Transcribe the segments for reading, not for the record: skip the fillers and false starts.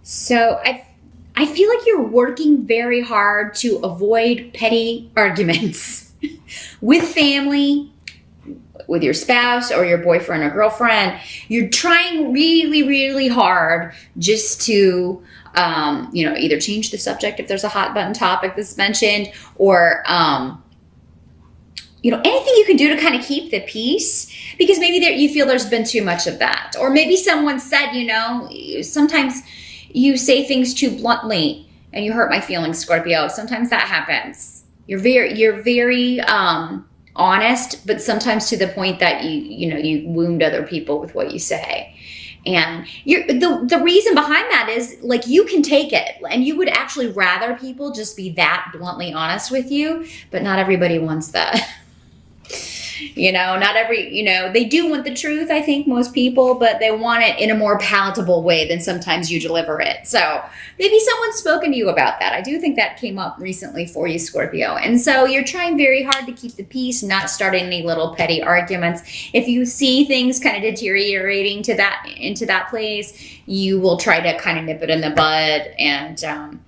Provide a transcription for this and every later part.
So I feel like you're working very hard to avoid petty arguments with family, with your spouse or your boyfriend or girlfriend. You're trying really, really hard just to, either change the subject if there's a hot button topic that's mentioned, or, anything you can do to kind of keep the peace, because maybe you feel there's been too much of that. Or maybe someone said, sometimes you say things too bluntly and you hurt my feelings, Scorpio. Sometimes that happens. You're very honest, but sometimes to the point that you wound other people with what you say. And the reason behind that is, like, you can take it and you would actually rather people just be that bluntly honest with you, but not everybody wants that. Not they do want the truth, I think, most people, but they want it in a more palatable way than sometimes you deliver it. So maybe someone's spoken to you about that. I do think that came up recently for you, Scorpio. And so you're trying very hard to keep the peace, not starting any little petty arguments. If you see things kind of deteriorating into that place, you will try to kind of nip it in the bud. And,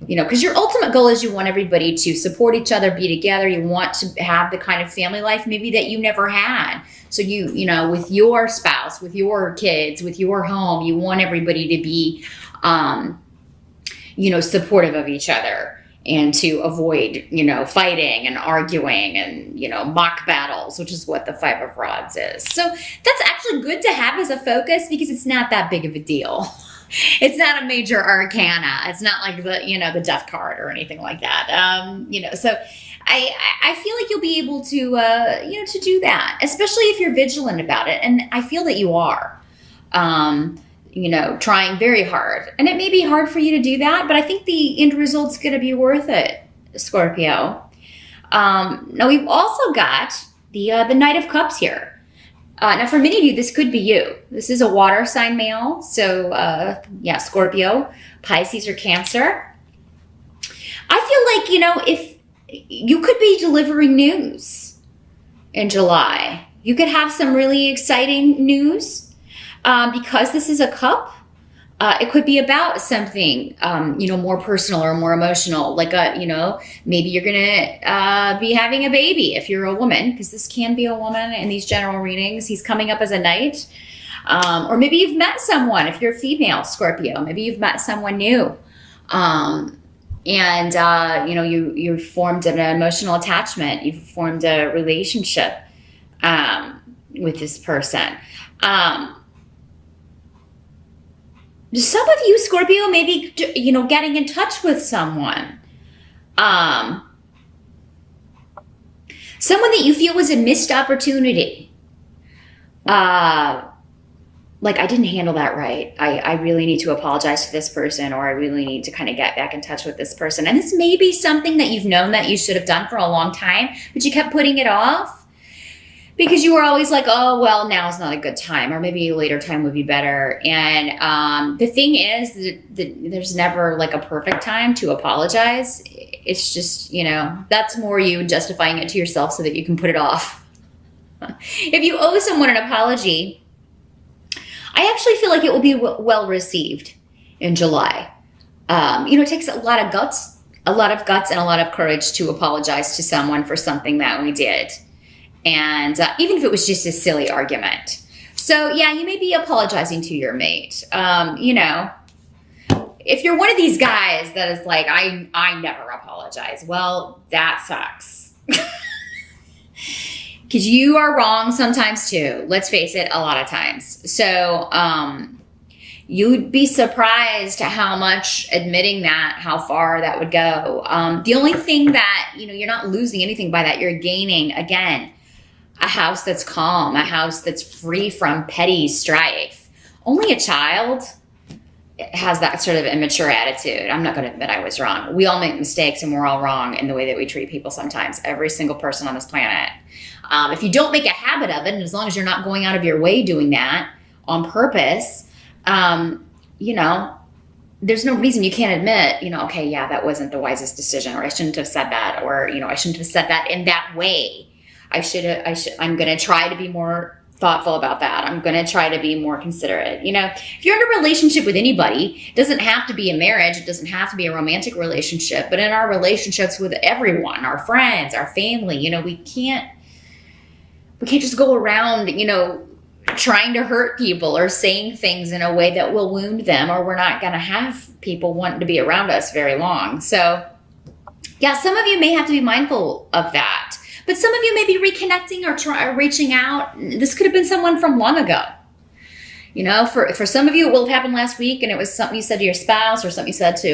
because your ultimate goal is you want everybody to support each other, be together. You want to have the kind of family life maybe that you never had. So with your spouse, with your kids, with your home, you want everybody to be, supportive of each other, and to avoid, fighting and arguing and, mock battles, which is what the Five of Rods is. So that's actually good to have as a focus, because it's not that big of a deal. It's not a major arcana. It's not like the death card or anything like that. So I feel like you'll be able to, to do that, especially if you're vigilant about it. And I feel that you are, trying very hard. And it may be hard for you to do that, but I think the end result's going to be worth it, Scorpio. Now we've also got the Knight of Cups here. Now, for many of you, this could be you. This is a water sign male. So, Scorpio, Pisces, or Cancer. I feel like, if you could be delivering news in July. You could have some really exciting news because this is a cup. It could be about something, more personal or more emotional, like maybe you're going to be having a baby if you're a woman, because this can be a woman in these general readings. He's coming up as a knight. Or maybe you've met someone, if you're a female, Scorpio, maybe you've met someone new. You've formed an emotional attachment. You've formed a relationship with this person. Some of you, Scorpio, maybe, getting in touch with someone. Someone that you feel was a missed opportunity. Like, I didn't handle that right. I really need to apologize to this person, or I really need to kind of get back in touch with this person. And this may be something that you've known that you should have done for a long time, but you kept putting it off. Because you were always like, oh, well, now's not a good time, or maybe a later time would be better. And the thing is that there's never like a perfect time to apologize. It's just, that's more you justifying it to yourself so that you can put it off. If you owe someone an apology, I actually feel like it will be well received in July. It takes a lot of guts and a lot of courage to apologize to someone for something that we did. And even if it was just a silly argument. So, yeah, you may be apologizing to your mate. If you're one of these guys that is like, I never apologize. Well, that sucks. Because you are wrong sometimes too. Let's face it, a lot of times. So you'd be surprised how much admitting that, how far that would go. The only thing that, you're not losing anything by that. You're gaining, again, a house that's calm, a house that's free from petty strife. Only a child has that sort of immature attitude. I'm not going to admit I was wrong. We all make mistakes, and we're all wrong in the way that we treat people sometimes. Every single person on this planet. If you don't make a habit of it, and as long as you're not going out of your way doing that on purpose, there's no reason you can't admit, okay, yeah, that wasn't the wisest decision, or I shouldn't have said that, or, I shouldn't have said that in that way. I'm going to try to be more thoughtful about that. I'm going to try to be more considerate. You know, if you're in a relationship with anybody, it doesn't have to be a marriage. It doesn't have to be a romantic relationship. But in our relationships with everyone, our friends, our family, you know, we can't just go around, you know, trying to hurt people or saying things in a way that will wound them, or we're not going to have people wanting to be around us very long. So yeah, some of you may have to be mindful of that. But some of you may be reconnecting or reaching out. This could have been someone from long ago. You know, for some of you, it will have happened last week, and it was something you said to your spouse, or something you said to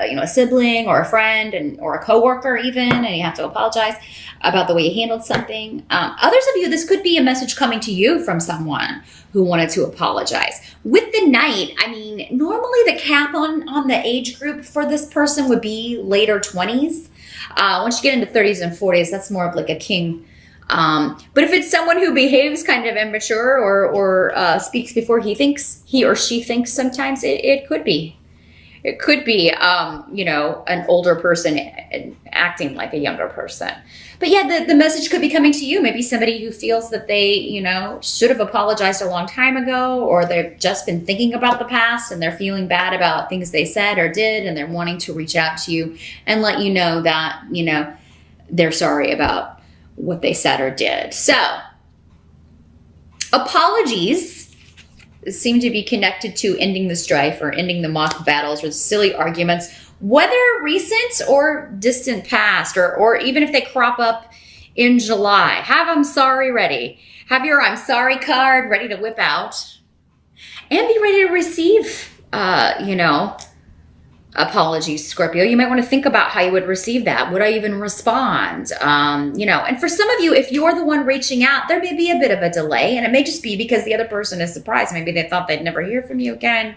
you know, a sibling or a friend, or a coworker even, and you have to apologize about the way you handled something. Others of you, this could be a message coming to you from someone who wanted to apologize. With the Knight, I mean, normally the cap on the age group for this person would be later 20s. Once you get into 30s and 40s, that's more of like a king. But if it's someone who behaves kind of immature or speaks before he or she thinks, sometimes it could be. It could be, you know, an older person acting like a younger person. But yeah, the message could be coming to you. Maybe somebody who feels that they, you know, should have apologized a long time ago, or they've just been thinking about the past and they're feeling bad about things they said or did, and they're wanting to reach out to you and let you know that, you know, they're sorry about what they said or did. So apologies seem to be connected to ending the strife or ending the mock battles or the silly arguments, whether recent or distant past, or even if they crop up in July. Have I'm sorry ready. Have your I'm sorry card ready to whip out, and be ready to receive, you know, apologies, Scorpio. You might want to think about how you would receive that. Would I even respond? You know, and for some of you, if you're the one reaching out, there may be a bit of a delay, and it may just be because the other person is surprised. Maybe they thought they'd never hear from you again.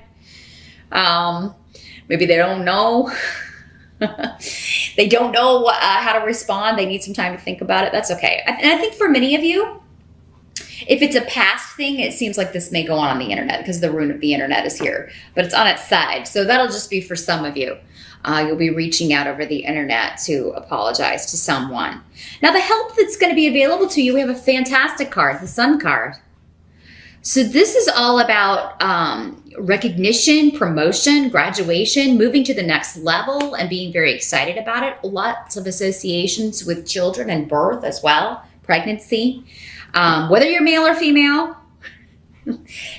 Maybe they don't know. They don't know how to respond. They need some time to think about it. That's okay. And I think for many of you, if it's a past thing, it seems like this may go on the internet because the rune of the internet is here, but it's on its side. So that'll just be for some of you. You'll be reaching out over the internet to apologize to someone. Now, the help that's going to be available to you, we have a fantastic card, the Sun card. So this is all about recognition, promotion, graduation, moving to the next level, and being very excited about it. Lots of associations with children and birth as well, pregnancy. Whether you're male or female,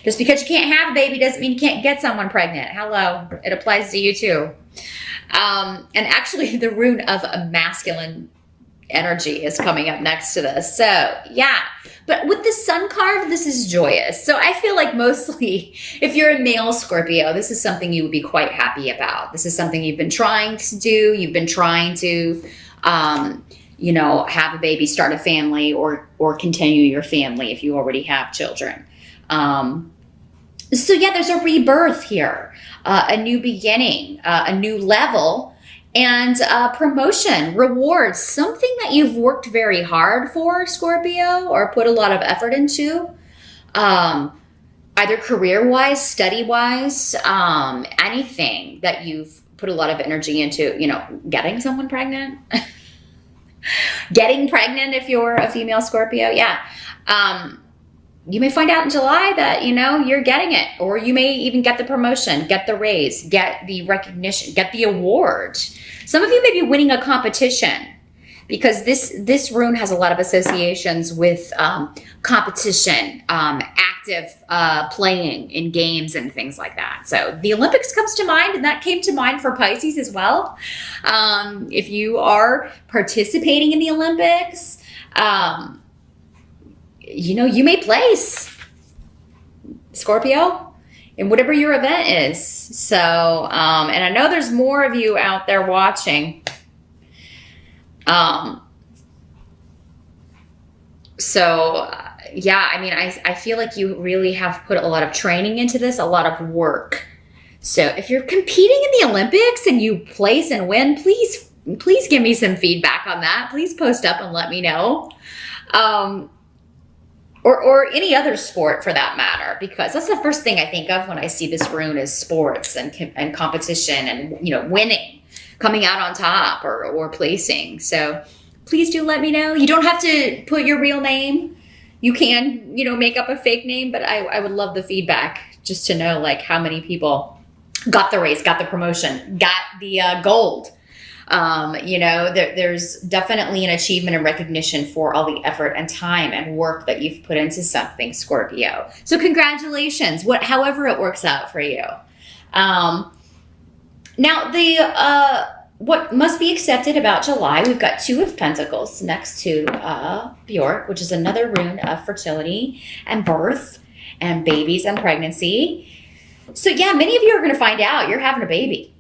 just because you can't have a baby doesn't mean you can't get someone pregnant. Hello, it applies to you too. And actually the rune of a masculine energy is coming up next to this. So yeah, but with the Sun card, this is joyous. So I feel like mostly if you're a male Scorpio, this is something you would be quite happy about. This is something you've been trying to do. You've been trying to, you know, have a baby, start a family, or continue your family if you already have children. So yeah, there's a rebirth here, a new beginning, a new level, and promotion, rewards, something that you've worked very hard for, Scorpio, or put a lot of effort into, either career-wise, study-wise, anything that you've put a lot of energy into, you know, getting someone pregnant, getting pregnant if you're a female Scorpio. Yeah. You may find out in July that, you know, you're getting it, or you may even get the promotion, get the raise, get the recognition, get the award. Some of you may be winning a competition, because this rune has a lot of associations with competition, active playing in games and things like that. So the Olympics comes to mind, and that came to mind for Pisces as well. If you are participating in the Olympics, you know, you may place, Scorpio, in whatever your event is. So, and I know there's more of you out there watching. So yeah, I mean, I feel like you really have put a lot of training into this, a lot of work. So if you're competing in the Olympics and you place and win, please give me some feedback on that. Please post up and let me know. Or any other sport for that matter, because that's the first thing I think of when I see this rune is sports and competition and, you know, winning, coming out on top or placing. So please do let me know. You don't have to put your real name. You can, you know, make up a fake name, but I would love the feedback just to know like how many people got the raise, got the promotion, got the gold. You know, there's definitely an achievement and recognition for all the effort and time and work that you've put into something, Scorpio. So congratulations, however it works out for you. Now what must be accepted about July, we've got Two of Pentacles next to Bjork, which is another rune of fertility and birth and babies and pregnancy. So yeah, many of you are going to find out you're having a baby,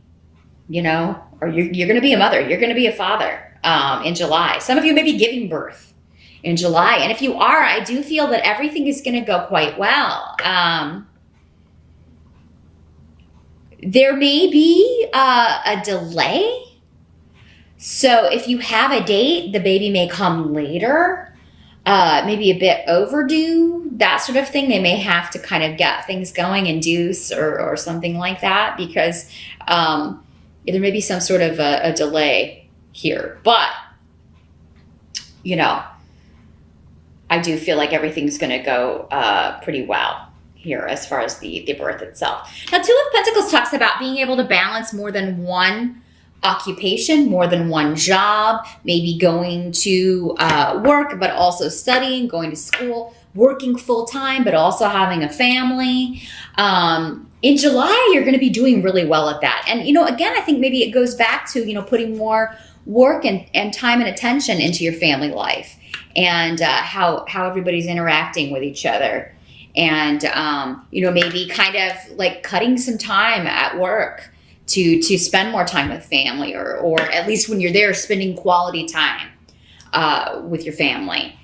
you know, or you're going to be a mother, you're going to be a father in July. Some of you may be giving birth in July. And if you are, I do feel that everything is going to go quite well. There may be a delay. So if you have a date, the baby may come later, maybe a bit overdue, that sort of thing. They may have to kind of get things going, induce or something like that, because there may be some sort of a delay here. But, you know, I do feel like everything's going to go pretty well here as far as the birth itself. Now, Two of Pentacles talks about being able to balance more than one occupation, more than one job, maybe going to work, but also studying, going to school, working full-time, but also having a family. In July, you're going to be doing really well at that. And, you know, again, I think maybe it goes back to, you know, putting more work and time and attention into your family life and how everybody's interacting with each other. And, you know, maybe kind of like cutting some time at work to spend more time with family, or at least when you're there, spending quality time with your family.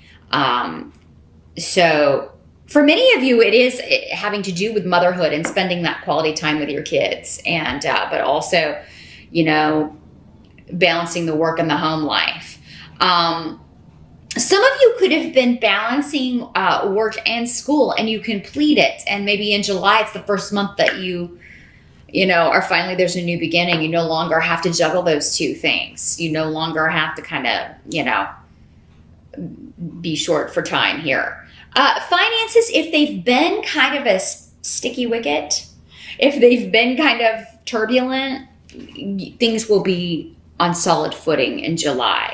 So for many of you, it is having to do with motherhood and spending that quality time with your kids, and but also, you know, balancing the work and the home life. Some of you could have been balancing work and school, and you complete it. And maybe in July, it's the first month that you know, or finally there's a new beginning. You no longer have to juggle those two things. You no longer have to kind of, you know, be short for time here. Finances, if they've been kind of a sticky wicket, if they've been kind of turbulent, things will be on solid footing in July.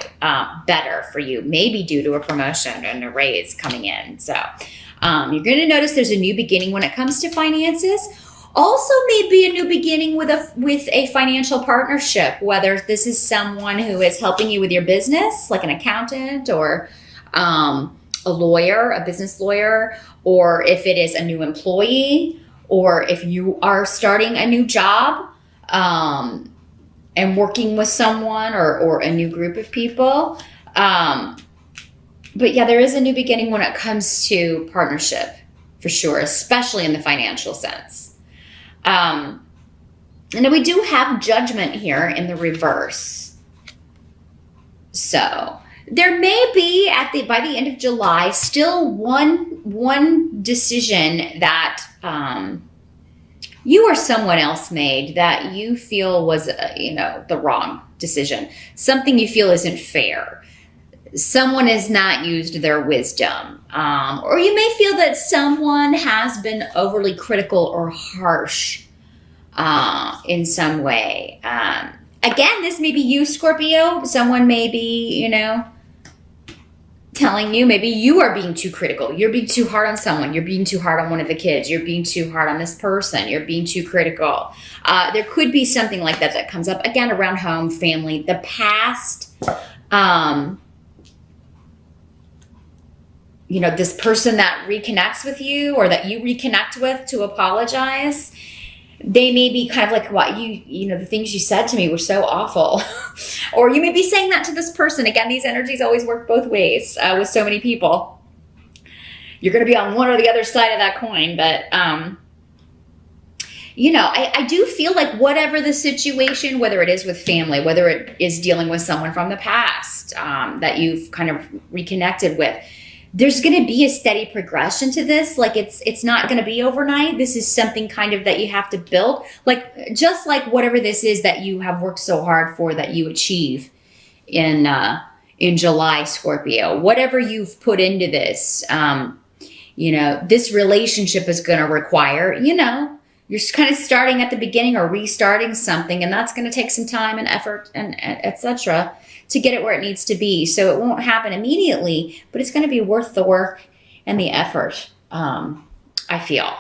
Better for you, maybe due to a promotion and a raise coming in. So you're going to notice there's a new beginning when it comes to finances. Also, maybe a new beginning with a financial partnership, whether this is someone who is helping you with your business, like an accountant or a lawyer, a business lawyer, or if it is a new employee, or if you are starting a new job and working with someone or a new group of people. But yeah, there is a new beginning when it comes to partnership, for sure, especially in the financial sense. And then we do have Judgment here in the reverse. So there may be by the end of July still one decision that you or someone else made that you feel was you know, the wrong decision. Something you feel isn't fair. Someone has not used their wisdom. Or you may feel that someone has been overly critical or harsh in some way. Again, this may be you, Scorpio. Someone may be, you know, telling you maybe you are being too critical. You're being too hard on someone. You're being too hard on one of the kids. You're being too hard on this person. You're being too critical. There could be something like that comes up, again, around home, family, the past. You know, this person that reconnects with you or that you reconnect with to apologize, they may be kind of like, what, you know, the things you said to me were so awful. Or you may be saying that to this person. Again, these energies always work both ways with so many people. You're going to be on one or the other side of that coin. But, you know, I do feel like whatever the situation, whether it is with family, whether it is dealing with someone from the past that you've kind of reconnected with, there's going to be a steady progression to this. Like it's not going to be overnight. This is something kind of that you have to build, like just like whatever this is that you have worked so hard for, that you achieve in in July, Scorpio. Whatever you've put into this, you know, this relationship is going to require, you know, you're kind of starting at the beginning or restarting something, and that's going to take some time and effort and etc. to get it where it needs to be. So it won't happen immediately, but it's going to be worth the work and the effort, I feel.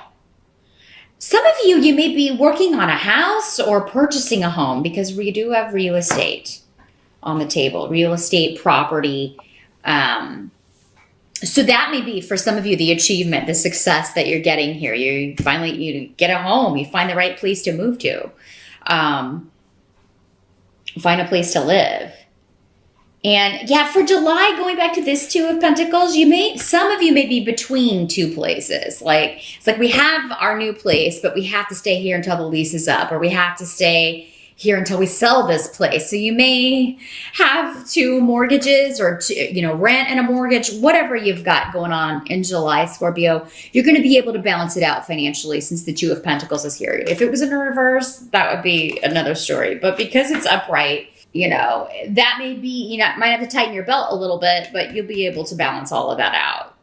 Some of you, you may be working on a house or purchasing a home, because we do have real estate on the table, real estate, property. So that may be for some of you the achievement, the success that you're getting here. You finally, you get a home, you find the right place to move to, find a place to live. And yeah, for July, going back to this Two of Pentacles, some of you may be between two places. Like, it's like we have our new place, but we have to stay here until the lease is up, or we have to stay here until we sell this place. So you may have two mortgages, or two, you know, rent and a mortgage, whatever you've got going on in July, Scorpio. You're going to be able to balance it out financially, since the Two of Pentacles is here. If it was in reverse, that would be another story. But because it's upright, you know, that may be, you know, might have to tighten your belt a little bit, but you'll be able to balance all of that out.